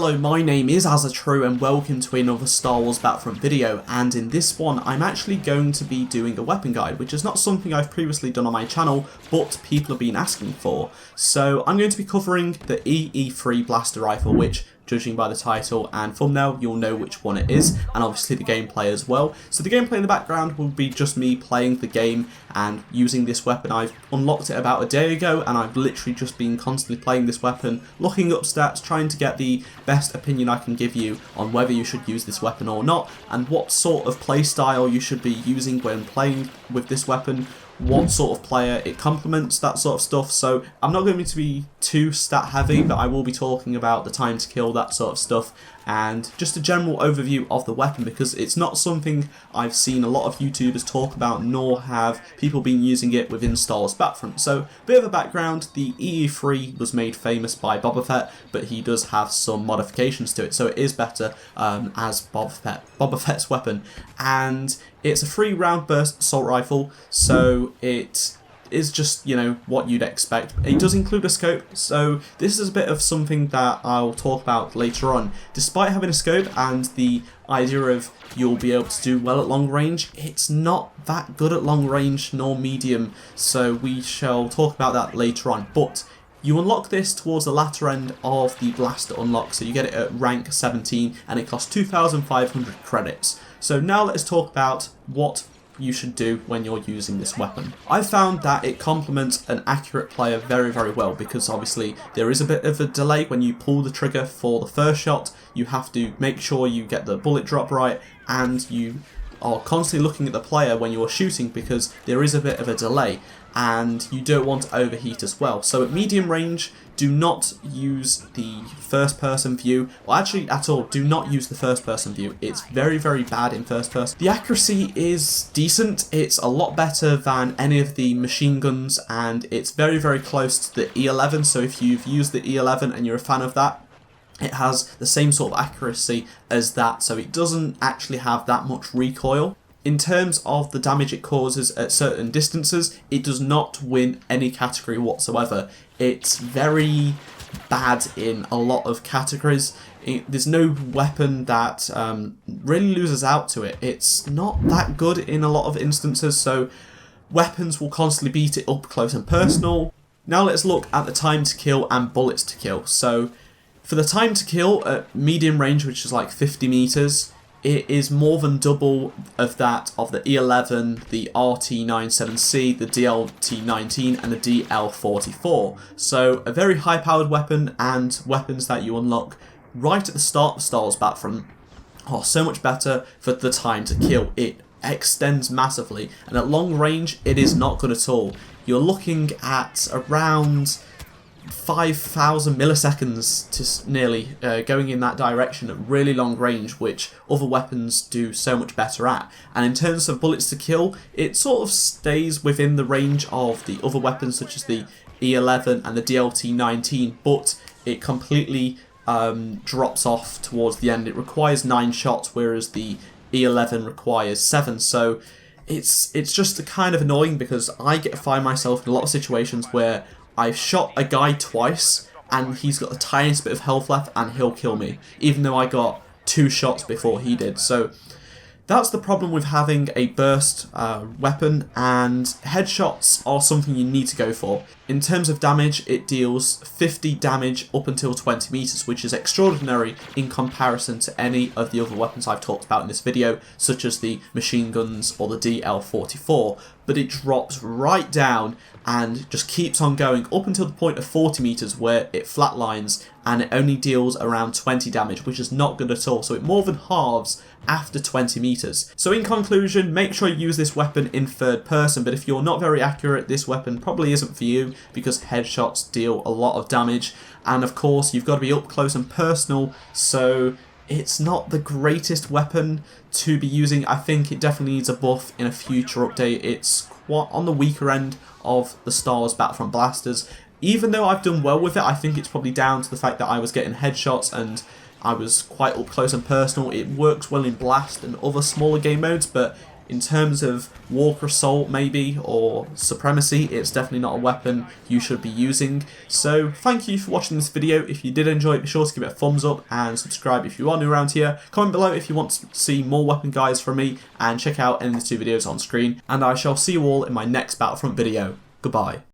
Hello, my name is AZZATRU and welcome to another Star Wars Battlefront video, and in this one I'm actually going to be doing a weapon guide, which is not something I've previously done on my channel, but people have been asking for. So I'm going to be covering the EE-3 blaster rifle, which, judging by the title and thumbnail, you'll know which one it is, and obviously the gameplay as well. So the gameplay in the background will be just me playing the game and using this weapon. I've unlocked it about a day ago, and I've literally just been constantly playing this weapon, looking up stats, trying to get the best opinion I can give you on whether you should use this weapon or not, and what sort of playstyle you should be using when playing with this weapon, what sort of player it complements, that sort of stuff. So I'm not going to be too stat heavy, but I will be talking about the time to kill, that sort of stuff, and just a general overview of the weapon, because it's not something I've seen a lot of YouTubers talk about, nor have people been using it within Star Wars Battlefront. So a bit of a background: the EE-3 was made famous by Boba Fett, but he does have some modifications to it, so it is better as Boba Fett's weapon. And it's a 3-round burst assault rifle, so it is just, you know, what you'd expect. It does include a scope, so this is a bit of something that I'll talk about later on. Despite having a scope and the idea of you'll be able to do well at long range, it's not that good at long range nor medium, so we shall talk about that later on. But you unlock this towards the latter end of the blaster unlock, so you get it at rank 17 and it costs 2,500 credits. So now let's talk about what you should do when you're using this weapon. I found that it complements an accurate player very, very well, because obviously there is a bit of a delay when you pull the trigger for the first shot. You have to make sure you get the bullet drop right, and you are constantly looking at the player when you're shooting, because there is a bit of a delay and you don't want to overheat as well. So at medium range, do not use the first person view, or actually at all, do not use the first person view. It's very, very bad in first person. The accuracy is decent, it's a lot better than any of the machine guns, and it's very, very close to the E11, so if you've used the E11 and you're a fan of that, it has the same sort of accuracy as that, so it doesn't actually have that much recoil. In terms of the damage it causes at certain distances, it does not win any category whatsoever. It's very bad in a lot of categories. There's no weapon that really loses out to it. It's not that good in a lot of instances, so weapons will constantly beat it up close and personal. Now let's look at the time to kill and bullets to kill. So for the time to kill at medium range, which is like 50 meters, it is more than double of that of the E11, the RT-97C, the DLT-19 and the DL-44. So a very high powered weapon, and weapons that you unlock right at the start of Star Wars Battlefront are so much better for the time to kill. It extends massively, and at long range it is not good at all. You're looking at around 5,000 milliseconds to nearly going in that direction at really long range, which other weapons do so much better at. And in terms of bullets to kill, it sort of stays within the range of the other weapons such as the E11 and the DLT-19, but it completely drops off towards the end. It requires 9 shots, whereas the E11 requires 7, so it's just kind of annoying, because I find myself in a lot of situations where I've shot a guy twice and he's got the tiniest bit of health left and he'll kill me, even though I got 2 shots before he did. So that's the problem with having a burst weapon, and headshots are something you need to go for. In terms of damage, it deals 50 damage up until 20 meters, which is extraordinary in comparison to any of the other weapons I've talked about in this video, such as the machine guns or the DL-44. But it drops right down and just keeps on going up until the point of 40 meters, where it flatlines and it only deals around 20 damage, which is not good at all. So it more than halves after 20 meters. So in conclusion, make sure you use this weapon in third person, but if you're not very accurate, this weapon probably isn't for you, because headshots deal a lot of damage, and of course you've got to be up close and personal, so it's not the greatest weapon to be using. I think it definitely needs a buff in a future update. It's quite on the weaker end of the Star Wars Battlefront blasters. Even though I've done well with it, I think it's probably down to the fact that I was getting headshots and I was quite up close and personal. It works well in Blast and other smaller game modes, but in terms of Walker Assault maybe, or Supremacy, it's definitely not a weapon you should be using. So thank you for watching this video. If you did enjoy it, be sure to give it a thumbs up and subscribe if you are new around here. Comment below if you want to see more weapon guides from me, and check out any of the 2 videos on screen. And I shall see you all in my next Battlefront video. Goodbye.